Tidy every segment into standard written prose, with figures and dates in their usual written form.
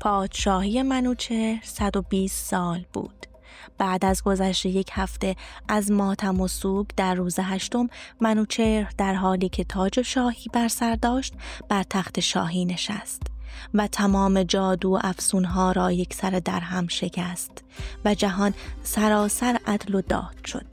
پادشاهی منوچهر 120 سال بود. بعد از گذشت 1 هفته از ماتم و سوگ در روز 8 منوچهر در حالی که تاج شاهی بر سر داشت بر تخت شاهی نشست و تمام جادو و افسونها را یک سر در هم شکست و جهان سراسر عدل و داد شد.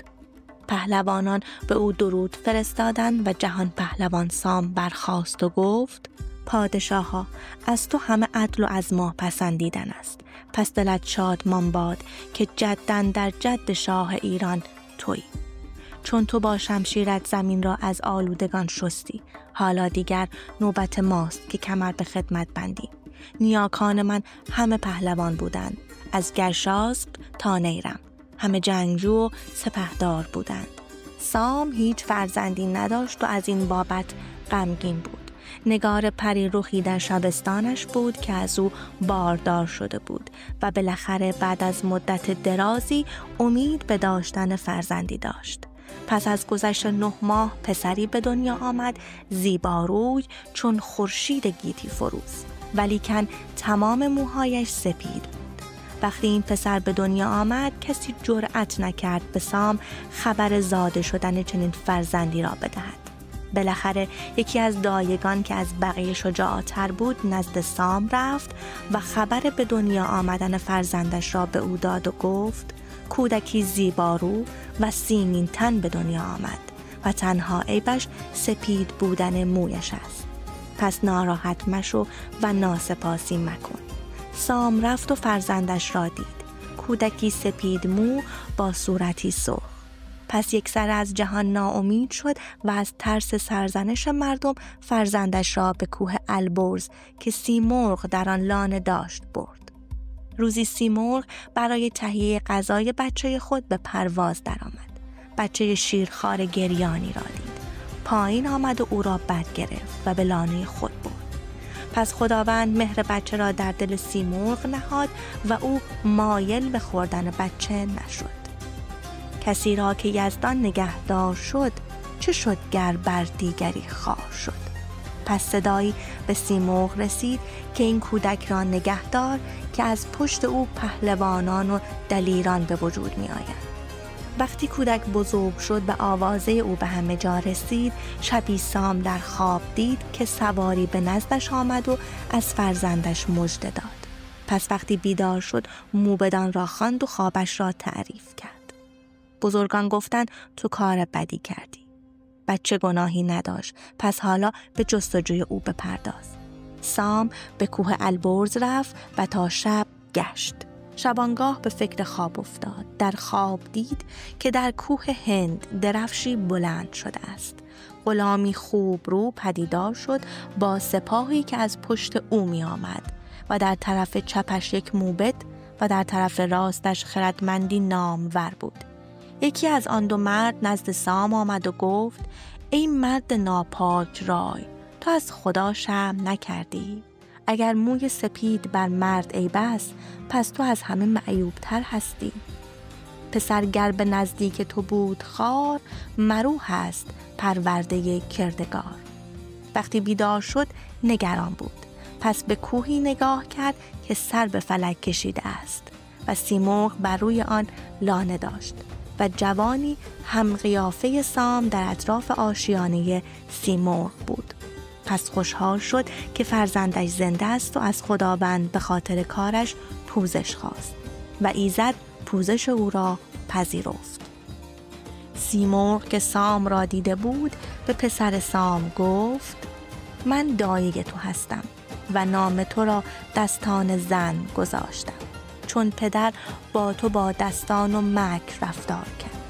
پهلوانان به او درود فرستادند و جهان پهلوان سام برخاست و گفت: پادشاها، از تو همه عدل و از ما پسندیدن است. پس دلت شادمان باد که جداً در جد شاه ایران تویی. چون تو با شمشیرت زمین را از آلودگان شستی، حالا دیگر نوبت ماست که کمر به خدمت بندیم. نیاکان من همه پهلوان بودند، از گرشاسب تا نیرم، همه جنگجو و سپهدار بودند. سام هیچ فرزندی نداشت و از این بابت غمگین بود. نگار پری رخی در شبستانش بود که از او باردار شده بود و بالاخره بعد از مدت درازی امید به داشتن فرزندی داشت. پس از گذشت 9 ماه پسری به دنیا آمد، زیباروی چون خورشید گیتی فروز، ولیکن تمام موهایش سپید بود. وقتی این پسر به دنیا آمد کسی جرأت نکرد به سام خبر زاده شدن چنین فرزندی را بدهد. بالاخره یکی از دایگان که از بقیه شجاعتر بود نزد سام رفت و خبر به دنیا آمدن فرزندش را به او داد و گفت: کودکی زیبارو و سیمین تن به دنیا آمد و تنها عیبش سپید بودن مویش است. پس ناراحت مشو و ناسپاسی مکن. سام رفت و فرزندش را دید، کودکی سپید مو با صورتی سرخ. پس یک سر از جهان ناامید شد و از ترس سرزنش مردم فرزندش را به کوه البرز که سیمرغ در آن لانه داشت برد. روزی سیمرغ برای تهیه غذای بچه خود به پرواز درآمد. بچه شیرخوار گریانی را دید، پایین آمد و او را بر گرفت و به لانه خود برد. پس خداوند مهر بچه را در دل سیمرغ نهاد و او مایل به خوردن بچه نشد. کسی را که یزدان نگهدار شد، چه شد گر بر دیگری خوار شد. پس صدایی به سیمرغ رسید که این کودک را نگهدار که از پشت او پهلوانان و دلیران به وجود می آیند. وقتی کودک بزرگ شد و آوازه او به همه جا رسید، شبی سام در خواب دید که سواری به نزدش آمد و از فرزندش مژده داد. پس وقتی بیدار شد موبدان را خواند و خوابش را تعریف کرد. بزرگان گفتند تو کار بدی کردی. بچه گناهی نداشت، پس حالا به جستجوی او بپرداز. سام به کوه البرز رفت و تا شب گشت. شبانگاه به فکر خواب افتاد. در خواب دید که در کوه هند درفشی بلند شده است. غلامی خوب رو پدیدار شد با سپاهی که از پشت او می آمد و در طرف چپش یک موبد و در طرف راستش خردمندی نامور بود. یکی از آن 2 مرد نزد سام آمد و گفت: ای مرد ناپاک رای، تو از خدا شرم نکردی؟ اگر موی سپید بر مرد عیب است، پس تو از همه معیوبتر هستی. پسر گر به نزدیک تو بود خار، مروح است پرورده کردگار. وقتی بیدار شد نگران بود. پس به کوهی نگاه کرد که سر به فلک کشیده است و سیمرغ بر روی آن لانه داشت و جوانی هم قیافه سام در اطراف آشیانه سیمرغ بود. پس خوشحال شد که فرزندش زنده است و از خداوند به خاطر کارش پوزش خواست و ایزد پوزش او را پذیرفت. سیمرغ که سام را دیده بود به پسر سام گفت: من دایه تو هستم و نام تو را دستان زن گذاشتم، چون پدر با تو با دستان و مکر رفتار کرد.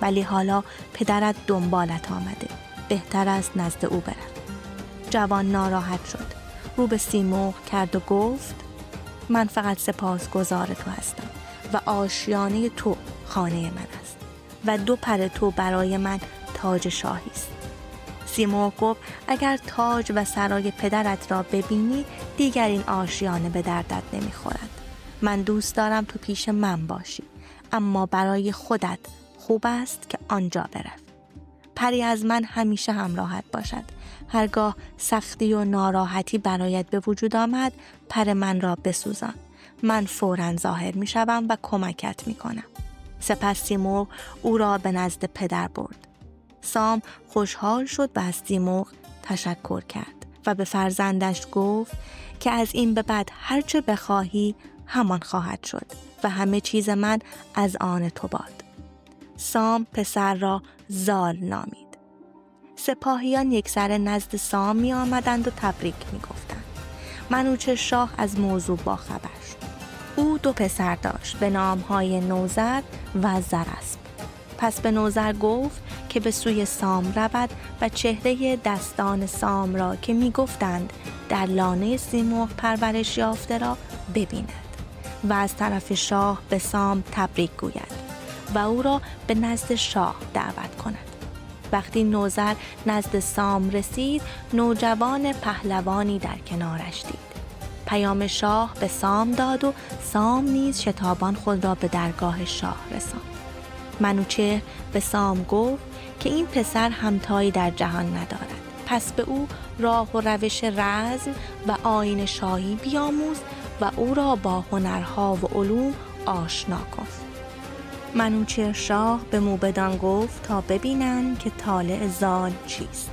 ولی حالا پدرت دنبالت آمده، بهتر است نزد او بروی. جوان ناراحت شد، رو به سیمرغ کرد و گفت: من فقط سپاسگزار تو هستم و آشیانه تو خانه من است و 2 پر تو برای من تاج شاهی است. سیمرغ گفت: اگر تاج و سرای پدرت را ببینی دیگر این آشیانه به دردت نمیخورد. من دوست دارم تو پیش من باشی، اما برای خودت خوب است که آنجا بروی. پری از من همیشه همراهت باشد، هرگاه سختی و ناراحتی برایت به وجود آمد، پر من را بسوزان. من فوراً ظاهر می شوم و کمکت می کنم. سپس سیمرغ او را به نزد پدر برد. سام خوشحال شد و از سیمرغ تشکر کرد و به فرزندش گفت که از این به بعد هرچه بخواهی همان خواهد شد و همه چیز من از آن تو باد. سام پسر را زال نامید. سپاهیان یکسره نزد سام می آمدند و تبریک می گفتند. منوچهر شاه از موضوع باخبر شد. او 2 پسر داشت به نامهای نوذر و زراسپ. پس به نوذر گفت که به سوی سام رود و چهره دستان سام را که می گفتند در لانه سیمرغ پرورش یافته را ببیند و از طرف شاه به سام تبریک گوید و او را به نزد شاه دعوت کند. وقتی نوذر نزد سام رسید، نوجوان پهلوانی در کنارش دید. پیام شاه به سام داد و سام نیز شتابان خود را به درگاه شاه رساند. منوچهر به سام گفت که این پسر همتایی در جهان ندارد، پس به او راه و روش رزم و آیین شاهی بیاموز و او را با هنرها و علوم آشنا کن. منوچهر شاه به موبدان گفت تا ببینند که طالع زال چیست.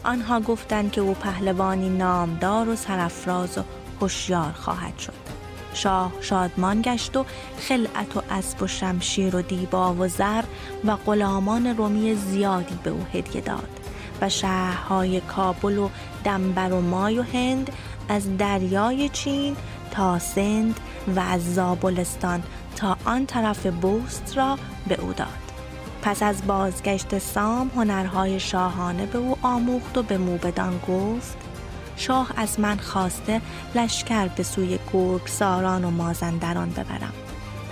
آنها گفتند که او پهلوانی نامدار و سرافراز و هوشیار خواهد شد. شاه شادمان گشت و خلعت و اسب و شمشیر و دیبا و زر و غلامان رومی زیادی به او هدیه داد و شهرهای کابل و دنبر و مای و هند، از دریای چین تا سند و از زابلستان تا آن طرف بوست را به او داد. پس از بازگشت سام هنرهای شاهانه به او آموخت و به موبدان گفت شاه از من خواسته لشکر به سوی گرگساران و مازندران ببرم.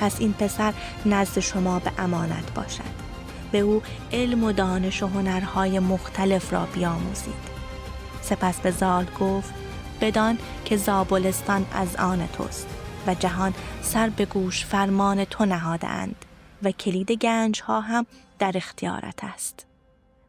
پس این پسر نزد شما به امانت باشد. به او علم و دانش و هنرهای مختلف را بیاموزید. سپس به زال گفت بدان که زابلستان از آن توست و جهان سر به گوش فرمان تو نهادند و کلید گنج ها هم در اختیارت است.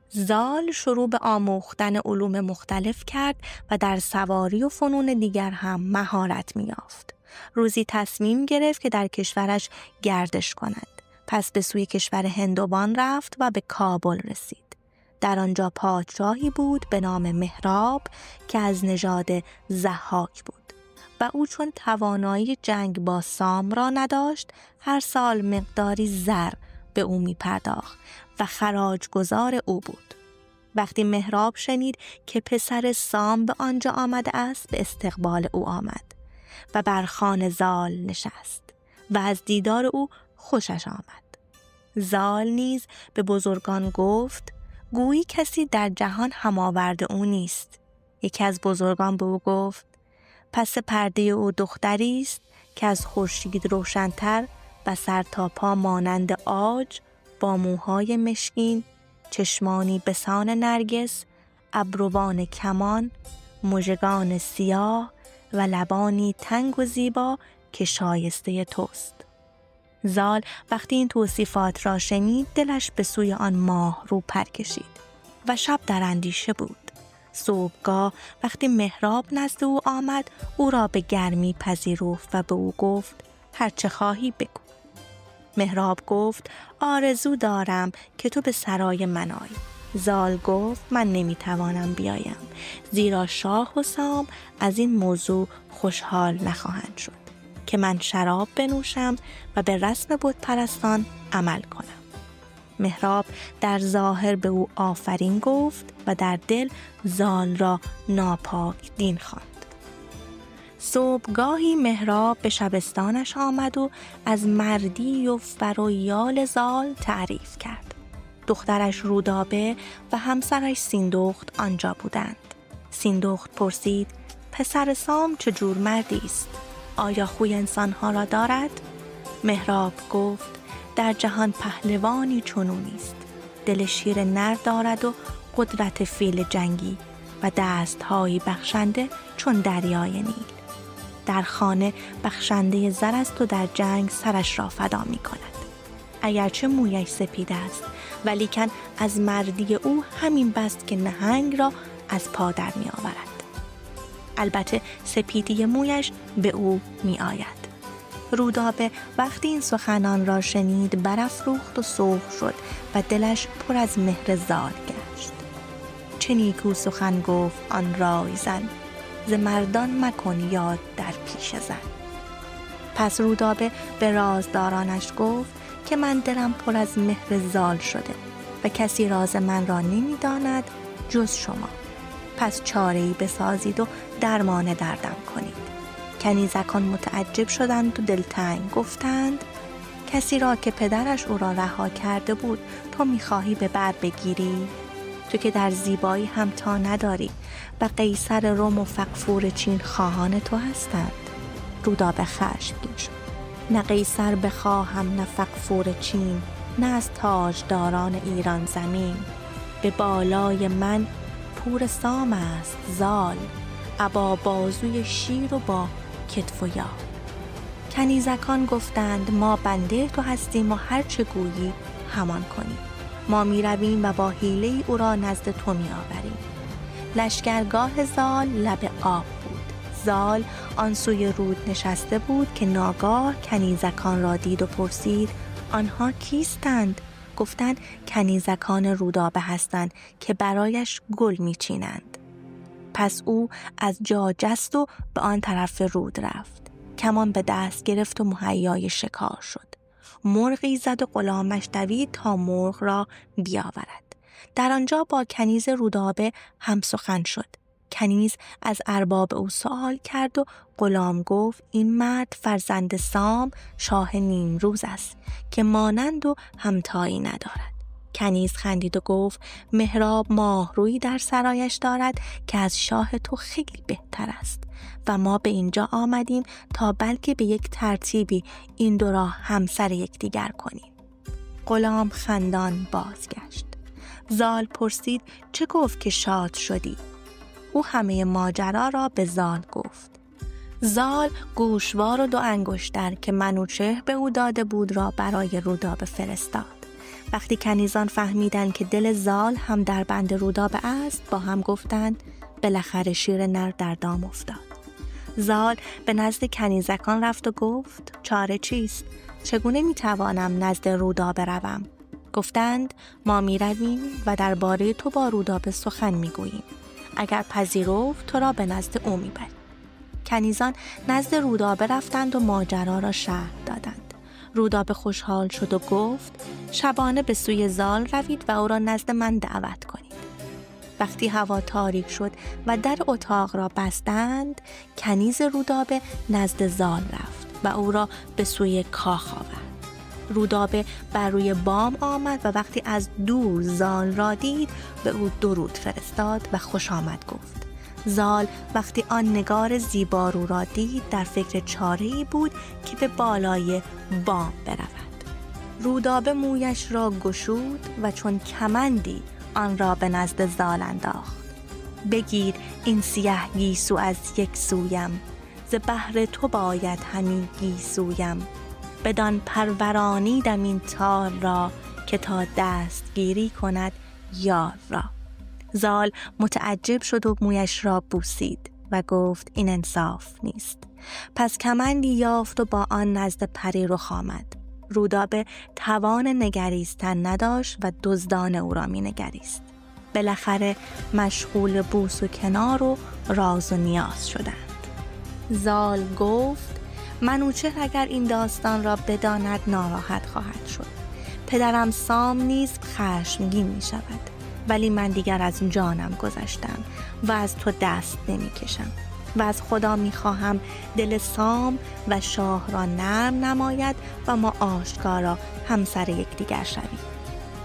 زال شروع به آموختن علوم مختلف کرد و در سواری و فنون دیگر هم مهارت می‌یافت. روزی تصمیم گرفت که در کشورش گردش کند. پس به سوی کشور هندوان رفت و به کابل رسید. در آنجا پادشاهی بود به نام مهراب که از نژاد ضحاک بود و او چون توانایی جنگ با سام را نداشت، هر سال مقداری زر به او می پرداخت و خراج گزار او بود. وقتی مهراب شنید که پسر سام به آنجا آمده است، به استقبال او آمد و بر خوان زال نشست و از دیدار او خوشش آمد. زال نیز به بزرگان گفت گویی کسی در جهان هماورد او نیست. یکی از بزرگان به او گفت پس پرده او دختری است که از خورشید روشن‌تر و سر تا پا مانند عاج، با موهای مشکین، چشمانی بسان نرگس، ابروان کمان، مژگان سیاه و لبانی تنگ و زیبا که شایسته توست. زال وقتی این توصیفات را شنید، دلش به سوی آن ماه رو پر کشید و شب در اندیشه بود. صبحگاه وقتی مهراب نزد او آمد، او را به گرمی پذیرفت و به او گفت هر چه خواهی بگو. مهراب گفت آرزو دارم که تو به سرای من آیی. زال گفت من نمیتوانم بیایم، زیرا شاه و سام از این موضوع خوشحال نخواهند شد که من شراب بنوشم و به رسم بت پرستان عمل کنم. مهراب در ظاهر به او آفرین گفت و در دل زال را ناپاک دین خواند. صبحگاهی مهراب به شبستانش آمد و از مردی و فرویال زال تعریف کرد. دخترش رودابه و همسرش سیندخت آنجا بودند. سیندخت پرسید پسر سام چجور مردی است؟ آیا خوی انسانها را دارد؟ مهراب گفت در جهان پهلوانی چنو نیست. دل شیر نر دارد و قدرت فیل جنگی و دستهایی بخشنده چون دریای نیل. در خانه بخشنده زر است و در جنگ سرش را فدا می کند. اگرچه مویش سپید است، ولیکن از مردی او همین بست که نهنگ را از پا در می آورد. البته سپیدی مویش به او می آید. رودابه وقتی این سخنان را شنید برافروخت و سرخ شد و دلش پر از مهر زال گشت. چه نیکو سخن گفت آن رای زن، ز مردان مکن یاد در پیش زن. پس رودابه به رازدارانش گفت که من دلم پر از مهر زال شده و کسی راز من را نمی‌داند جز شما. پس چاره‌ای بسازید و درمان دردم کنید. کنیزکان متعجب شدند و دلتنگ گفتند کسی را که پدرش او را رها کرده بود تو می‌خواهی به بر بگیری؟ تو که در زیبایی همتا نداری و قیصر روم و فغفور چین خواهان تو هستند. رودابه خشمگین شد. نه قیصر بخواهم نه فغفور چین، نه از تاجداران ایران زمین. به بالای من پور سام است زال، ابا بازوی شیر و با کتف و یال. کنیزکان گفتند ما بنده تو هستیم و هر چه گویی همان کنیم. ما می رویم و با حیله او را نزد تو می آوریم. لشکرگاه زال لب آب بود. زال آن سوی رود نشسته بود که ناگاه کنیزکان را دید و پرسید آنها کیستند؟ گفتند کنیزکان رودابه هستند که برایش گل می چینند. پس او از جا جست و به آن طرف رود رفت. کمان به دست گرفت و مهیای شکار شد. مرغی زد و غلامش دوید تا مرغ را بیاورد. در آنجا با کنیز رودابه هم سخن شد. کنیز از ارباب او سؤال کرد و غلام گفت این مرد فرزند سام شاه نیمروز است که مانند و همتایی ندارد. کنیز خندید و گفت مهراب ماهرویی در سرایش دارد که از شاه تو خیلی بهتر است و ما به اینجا آمدیم تا بلکه به یک ترتیبی این دو را همسر یکدیگر کنیم. غلام خندان بازگشت. زال پرسید چه گفت که شاد شدی؟ او همه ماجرا را به زال گفت. زال گوشوار و 2 انگشتر که منوچهر به او داده بود را برای رودابه فرستاد. وقتی کنیزان فهمیدند که دل زال هم در بند رودابه است با هم گفتند بالاخره شیر نر در دام افتاد. زال به نزد کنیزکان رفت و گفت چاره چیست؟ چگونه میتوانم نزد رودابه روم؟ گفتند ما میرویم و درباره تو با رودابه سخن میگوییم. اگر پذیرفت تو را به نزد او میبریم. کنیزان نزد رودابه رفتند و ماجرا را شرح دادند. رودابه خوشحال شد و گفت شبانه به سوی زال روید و او را نزد من دعوت کنید. وقتی هوا تاریک شد و در اتاق را بستند کنیز رودابه نزد زال رفت و او را به سوی کاخ آورد. رودابه بر روی بام آمد و وقتی از دور زال را دید به او درود فرستاد و خوش آمد گفت. زال وقتی آن نگار زیبارو را دید در فکر چاره‌ای بود که به بالای بام برود. رودابه مویش را گشود و چون کمندی آن را به نزد زال انداخت. بگیر این سیه گیسو از یک سویم، ز بهر تو باید همی گیسویم. بدان پرورانیدم این تار را که تا دستگیری کند یار را. زال متعجب شد و مویش را بوسید و گفت این انصاف نیست. پس کمندی یافت و با آن نزد پری رخ آمد. رودابه توان نگریستن نداشت و دزدان او را می نگریست. بالاخره مشغول بوس و کنار و راز و نیاز شدند. زال گفت منوچهر اگر این داستان را بداند ناراحت خواهد شد. پدرم سام نیز خشمگین می شود. ولی من دیگر از جانم گذشتم و از تو دست نمی کشم و از خدا می خواهم دل سام و شاه را نرم نماید و ما آشکارا همسر یکدیگر شویم.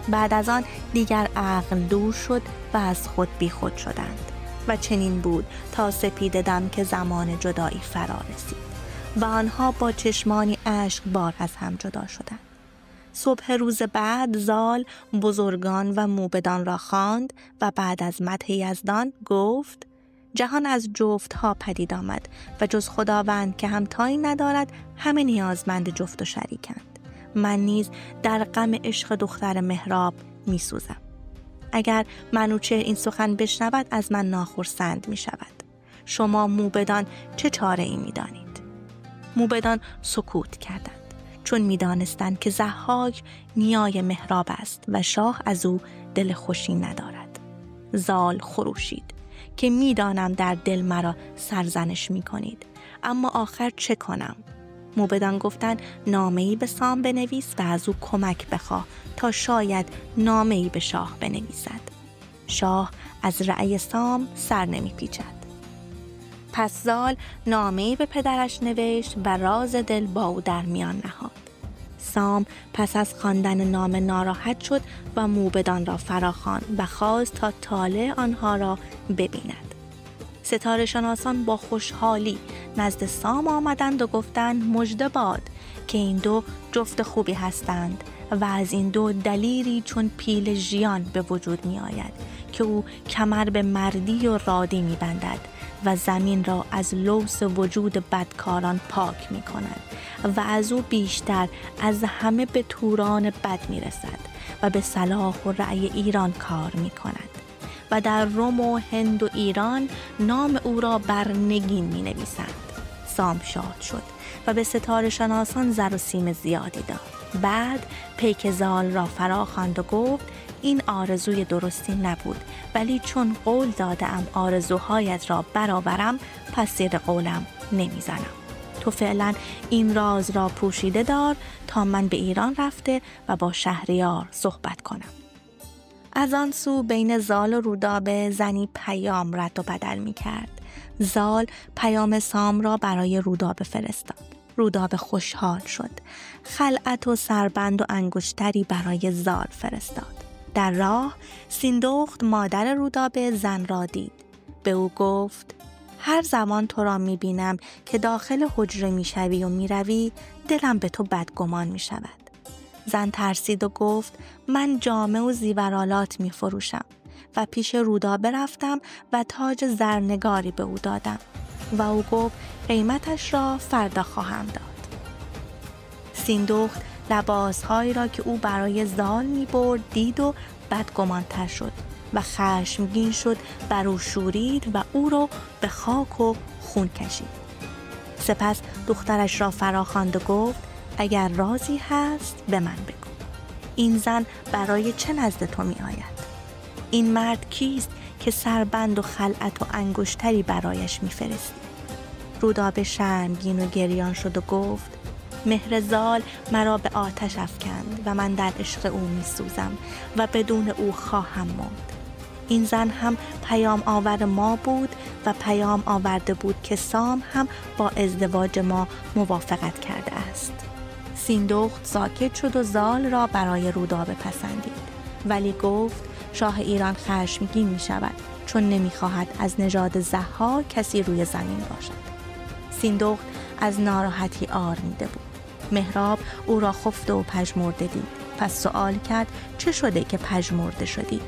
بعد از آن دیگر عقل دور شد و از خود بی خود شدند و چنین بود تا سپیده دم که زمان جدایی فرا رسید و آنها با چشمانی اشک بار از هم جدا شدند. صبح روز بعد زال بزرگان و موبدان را خواند و بعد از مدح یزدان گفت جهان از جفت ها پدید آمد و جز خداوند که همتایی ندارد همه نیازمند جفت و شریکند. من نیز در غم عشق دختر مهراب می سوزم. اگر منوچهر این سخن بشنود از من ناخرسند می شود. شما موبدان چه چاره ای می دانید؟ موبدان سکوت کردند، چون می دانستند که ضحاک نیای مهراب است و شاه از او دل خوشی ندارد. زال خروشید که می دانم در دل مرا سرزنش می کنید، اما آخر چه کنم؟ موبدان گفتند نامه‌ای به سام بنویس و از او کمک بخواه تا شاید نامه‌ای به شاه بنویسد. شاه از رأی سام سر نمی پیچد. پس زال نامه‌ای به پدرش نوشت و راز دل با او در میان نهاد. سام پس از خواندن نامه ناراحت شد و موبدان را فراخواند و خواست تا طالع آنها را ببیند. ستاره شناسان با خوشحالی نزد سام آمدند و گفتند مژده باد که این دو جفت خوبی هستند و از این دو دلیری چون پیل ژیان به وجود می آید که او کمر به مردی و رادی می بندد و زمین را از لوث وجود بدکاران پاک می کند و از او بیشتر از همه به توران بد می رسد و به صلاح و رأی ایران کار می کند و در روم و هند و ایران نام او را بر نگین می نویسند. سام شاد شد و به ستاره شناسان زر و سیم زیادی داد. بعد پیک زال را فرا خواند و گفت این آرزوی درستی نبود، ولی چون قول دادم آرزوهایت را برآورم، پس زیر قولم نمیزنم. تو فعلا این راز را پوشیده دار تا من به ایران رفته و با شهریار صحبت کنم. از آن سو بین زال و رودابه زنی پیام رد و بدل می کرد. زال پیام سام را برای رودابه فرستاد. رودابه خوشحال شد. خلعت و سربند و انگشتری برای زال فرستاد. در راه سیندخت مادر رودابه زن را دید. به او گفت هر زمان تو را می بینم که داخل حجره می شوی و می روی، دلم به تو بدگمان می شود. زن ترسید و گفت من جامه و زیورالات می فروشم و پیش رودابه رفتم و تاج زرنگاری به او دادم و او گفت قیمتش را فردا خواهم داد. سیندخت لباسهایی را که او برای زال می برد دید و بدگمانتر شد و خشمگین شد، بر او شورید و او را به خاک و خون کشید. سپس دخترش را فرا خواند و گفت اگر رازی هست به من بگو. این زن برای چه نزد تو می آید؟ این مرد کیست که سربند و خلعت و انگشتری برایش می فرستی؟ رودابه شرمگین و گریان شد و گفت مهر زال مرا به آتش افکند و من در عشق او می سوزم و بدون او خواهم مرد. این زن هم پیام آور ما بود و پیام آورده بود که سام هم با ازدواج ما موافقت کرده است. سیندخت ساکت شد و زال را برای رودابه پسندید، ولی گفت شاه ایران خشمگین می شود چون نمی خواهد از نژاد ضحاک کسی روی زمین باشد. سیندخت از ناراحتی آرمیده بود. مهراب او را خفته و پژمرده دید. پس سؤال کرد چه شده که پژمرده شدی؟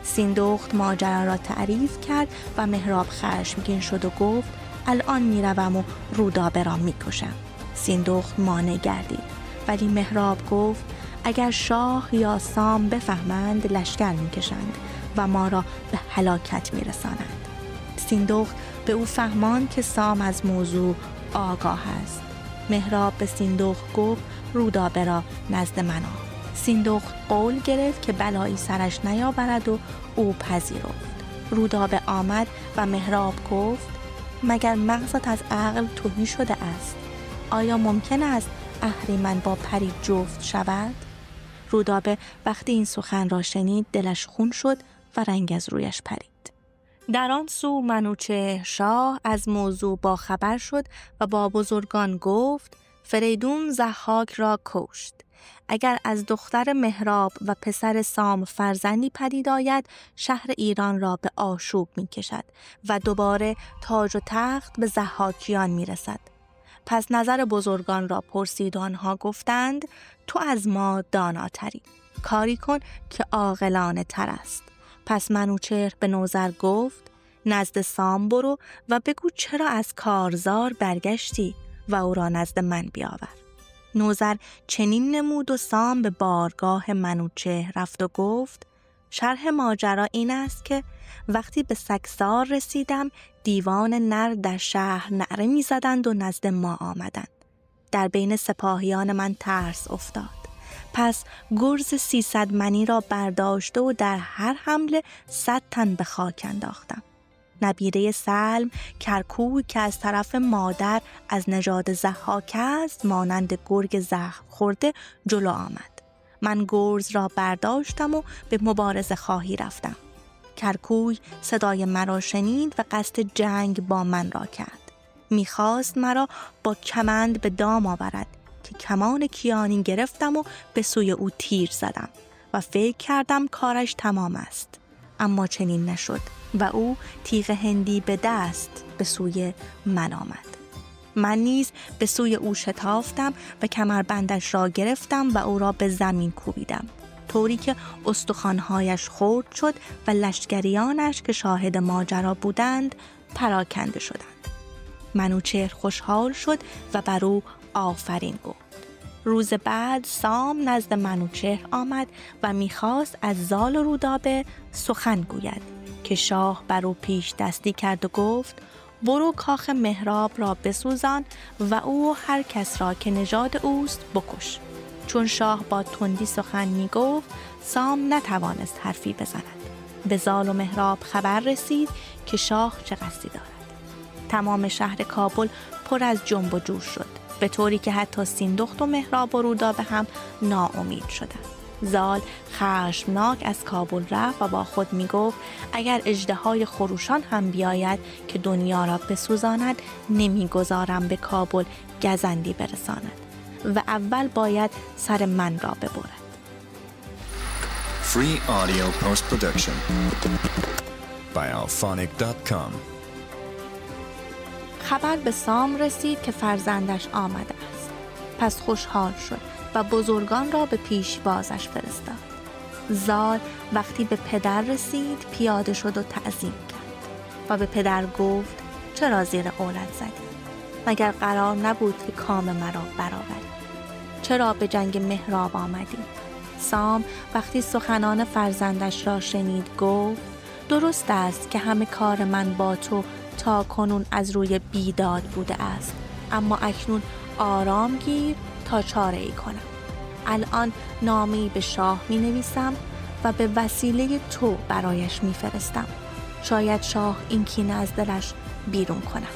سیندخت ماجرا را تعریف کرد و مهراب خشمگین شد و گفت الان می روم و رودابه را می کشم. سیندخت مانع گردید، ولی مهراب گفت اگر شاه یا سام بفهمند لشکر می کشند و ما را به هلاکت می رسانند. سیندخت به او فهماند که سام از موضوع آگاه است. مهراب به سیندخت گفت رودابه را نزد من آور. سیندخت قول گرفت که بلایی سرش نیاورد و او پذیرفت. رودابه آمد و مهراب گفت مگر مغزت از عقل تهی شده است؟ آیا ممکن است اهریمن با پری جفت شود؟ رودابه وقتی این سخن را شنید دلش خون شد و رنگ از رویش پرید. در آن سو منوچهر شاه از موضوع با خبر شد و با بزرگان گفت فریدون ضحاک را کشت. اگر از دختر مهراب و پسر سام فرزندی پدید آید، شهر ایران را به آشوب می کشد و دوباره تاج و تخت به ضحاکیان می رسد. پس نظر بزرگان را پرسید و آنها گفتند تو از ما داناتری، کاری کن که عاقلانه تر است. پس منوچهر به نوذر گفت نزد سام برو و بگو چرا از کارزار برگشتی و او را نزد من بیاور. نوذر چنین نمود و سام به بارگاه منوچهر رفت و گفت شرح ماجرا این است که وقتی به سگسار رسیدم دیوان نر در شهر نعره می زدند و نزد ما آمدند. در بین سپاهیان من ترس افتاد. پس گرز 300 منی را برداشته و در هر حمله 100 تن به خاک انداختم. نبیره سلم کرکوی که از طرف مادر از نژاد ضحاک است مانند گرگ زخم خورده جلو آمد. من گرز را برداشتم و به مبارزه خواهی رفتم. کرکوی صدای مرا شنید و قصد جنگ با من را کرد. میخواست مرا با کمند به دام آورد که کمان کیانی گرفتم و به سوی او تیر زدم و فکر کردم کارش تمام است. اما چنین نشد و او تیغ هندی به دست به سوی من آمد. من نیز به سوی او شتافتم و کمربندش را گرفتم و او را به زمین کوبیدم، طوری که استخوان‌هایش خرد شد و لشکریانش که شاهد ماجرا بودند پراکنده شدند. منوچهر خوشحال شد و بر او آفرین گفت. روز بعد سام نزد منوچهر آمد و میخواست از زال و رودابه سخن گوید که شاه بر او پیش دستی کرد و گفت برو کاخ مهراب را بسوزان و او هر کس را که نژاد اوست بکش. چون شاه با تندی سخن میگفت سام نتوانست حرفی بزند. به زال و مهراب خبر رسید که شاه چه قصدی دارد. تمام شهر کابل پر از جنب و جوش شد، به طوری که حتی سیندخت و مهراب و رودابه هم ناامید شدند. زال خشمناک از کابل رفت و با خود می گفت اگر اژدهای خروشان هم بیاید که دنیا را بسوزاند نمیگذارم به کابل گزندی برساند و اول باید سر من را ببرد. Free audio post-production by alphonic.com. خبر به سام رسید که فرزندش آمده است. پس خوشحال شد و بزرگان را به پیشوازش فرستاد. زال وقتی به پدر رسید پیاده شد و تعظیم کرد و به پدر گفت چرا زیر قولت زدی؟ مگر قرار نبود که کام مرا برآوری؟ چرا به جنگ مهراب آمدی؟ سام وقتی سخنان فرزندش را شنید گفت درست است که همه کار من با تو تا کنون از روی بیداد بوده است، اما اکنون آرام گیر تا چاره ای کنم. الان نامه‌ای به شاه می نویسم و به وسیله تو برایش می فرستم. شاید شاه این کینه از دلش بیرون کند.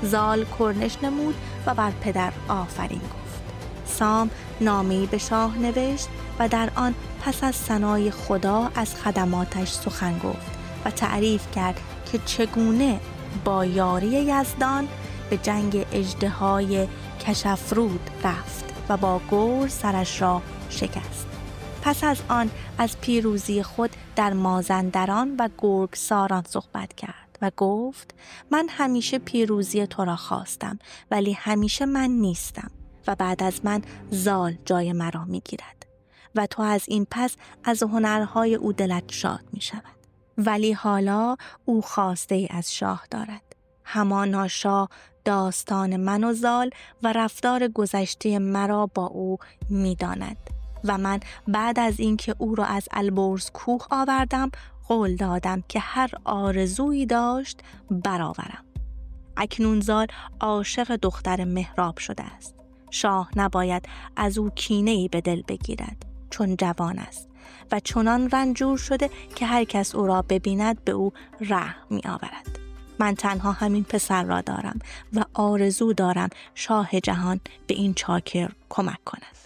زال کرنش نمود و بر پدر آفرین گفت. سام نامه‌ای به شاه نوشت و در آن پس از ثنای خدا از خدماتش سخن گفت و تعریف کرد که چگونه با یاری یزدان به جنگ اژدهای کشافرود رفت و با گرز سرش را شکست. پس از آن از پیروزی خود در مازندران و گرگساران صحبت کرد و گفت من همیشه پیروزی تو را خواستم ولی همیشه من نیستم و بعد از من زال جای مرا می گیرد و تو از این پس از هنرهای او دلت شاد می شود. ولی حالا او خواسته ای از شاه دارد. همانا شاه داستان من و زال و رفتار گذشته مرا با او می داند و من بعد از اینکه او را از البرز کوه آوردم قول دادم که هر آرزویی داشت برآورم. اکنون زال عاشق دختر مهراب شده است. شاه نباید از او کینه‌ای به دل بگیرد چون جوان است و چنان رنجور شده که هر کس او را ببیند به او رحم می آورد. من تنها همین پسر را دارم و آرزو دارم شاه جهان به این چاکر کمک کند.